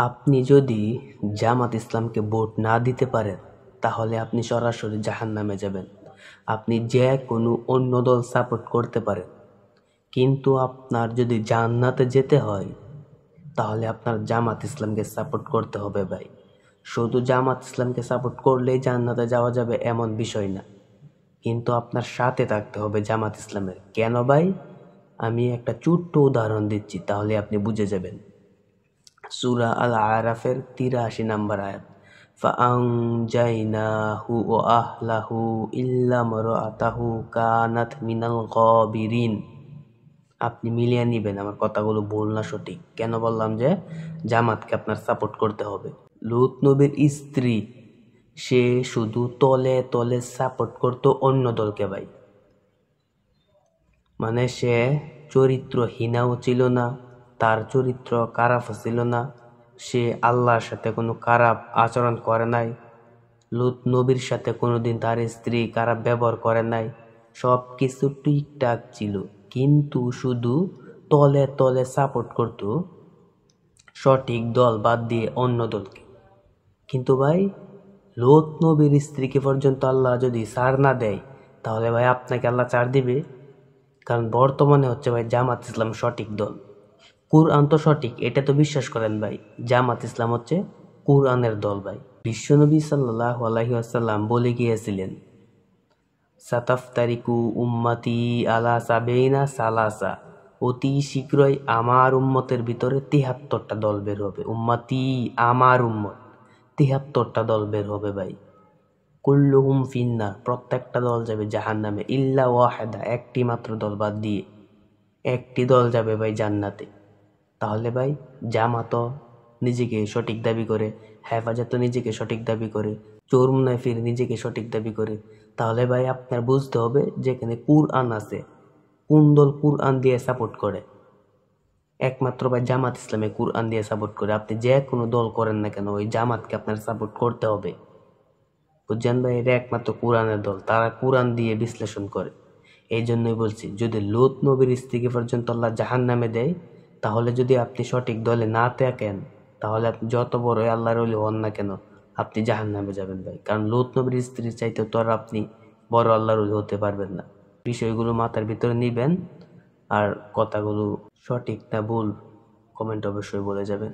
আপনি যদি জামাত ইসলামকে ভোট না দিতে পারেন তাহলে আপনি সরাসরি জাহান্নামে যাবেন। আপনি যে কোনো অন্য দল সাপোর্ট করতে পারেন, কিন্তু আপনার যদি জান্নাতে যেতে হয় তাহলে আপনার জামাত ইসলামকে সাপোর্ট করতে হবে ভাই। শুধু জামাত ইসলামকে সাপোর্ট করলেই জান্নাতে যাওয়া যাবে এমন বিষয় না, কিন্তু আপনার সাথে থাকতে হবে জামাত ইসলামের। কেন ভাই? আমি একটা ছোট্ট উদাহরণ দিচ্ছি, তাহলে আপনি বুঝে যাবেন। সূরা আল আরাফের ৮৩ নম্বর আয়াত, ফাআনজাইনাহু ওয়া আহলাহু ইল্লা মারআতাহু কানাত মিনাল গাবিরিন। আপনি মিলিয়ে নিবেন আমার কথাগুলো ভুল না সঠিক। কেন বললাম যে জামাতকে আপনার সাপোর্ট করতে হবে? লূত নবীর স্ত্রী, সে শুধু তলে তলে সাপোর্ট করতো অন্য দলকে ভাই। মানে সে চরিত্রহীনাও ছিল না, তার চরিত্র খারাপও ছিল না, সে আল্লাহর সাথে কোনো খারাপ আচরণ করে নাই, লূত নবীর সাথে কোনোদিন তার স্ত্রী খারাপ ব্যবহার করে নাই, সব কিছু ঠিকঠাক ছিল, কিন্তু শুধু তলে তলে সাপোর্ট করতো সঠিক দল বাদ দিয়ে অন্য দলকে। কিন্তু ভাই, লূত নবীর স্ত্রীকে পর্যন্ত আল্লাহ যদি ছাড় না দেয় তাহলে ভাই আপনাকে আল্লাহ ছাড় দিবে? কারণ বর্তমানে হচ্ছে ভাই জামাত ইসলাম সঠিক দল, কুরআন তো সঠিক, এটা তো বিশ্বাস করেন ভাই। জামাত ইসলাম হচ্ছে কুরআনের দল ভাই। বিশ্বনবী সাল্লাল্লাহু আলাইহি ওয়াসাল্লাম বলে গিয়েছিলেন, সাতাফতারিকু উম্মতি আলা সাবেইনা সালাসা, অতি শীঘ্রই আমার উম্মতের ভিতরে ৭৩টা দল বের হবে। উম্মতি, আমার উম্মত, ৭৩টা দল বের হবে ভাই। কুল্লুহুম ফিন্নার, প্রত্যেকটা দল যাবে জাহান্নামে, ইল্লা ওয়াহিদা, একটি মাত্র দল বাদ দিয়ে একটি দল যাবে ভাই জান্নাতে। তাহলে ভাই জামাতও নিজেকে সঠিক দাবি করে, হেফাজতও নিজেকে সঠিক দাবি করে, চোর মুনাফির নিজেকে সঠিক দাবি করে। তাহলে ভাই আপনার বুঝতে হবে যেখানে কুরআন আছে, কোন দল কুরআন দিয়ে সাপোর্ট করে? একমাত্র ভাই জামাত ইসলামে কুরআন দিয়ে সাপোর্ট করে। আপনি যে কোনো দল করেন না কেন, ওই জামাতকে আপনার সাপোর্ট করতে হবে। বুঝছেন ভাই? এটা একমাত্র কুরআনের দল, তারা কুরআন দিয়ে বিশ্লেষণ করে। এই জন্যই বলছি, যদি লূত নবীর স্ত্রীকে পর্যন্ত আল্লাহ জাহান্নামে দেয়, তাহলে যদি আপনি সঠিক দলে না থাকেন তাহলে আপনি যত বড় আল্লাহর ওলি হন না কেন, আপনি জাহান্নামে যাবেন ভাই। কারণ লূত নবীর স্ত্রীর চাইতে তো আর আপনি বড় আল্লাহর ওলি হতে পারবেন না। বিষয়গুলো মাথার ভিতরে নিবেন, আর কথাগুলো সঠিক না ভুল কমেন্ট অবশ্যই বলে যাবেন।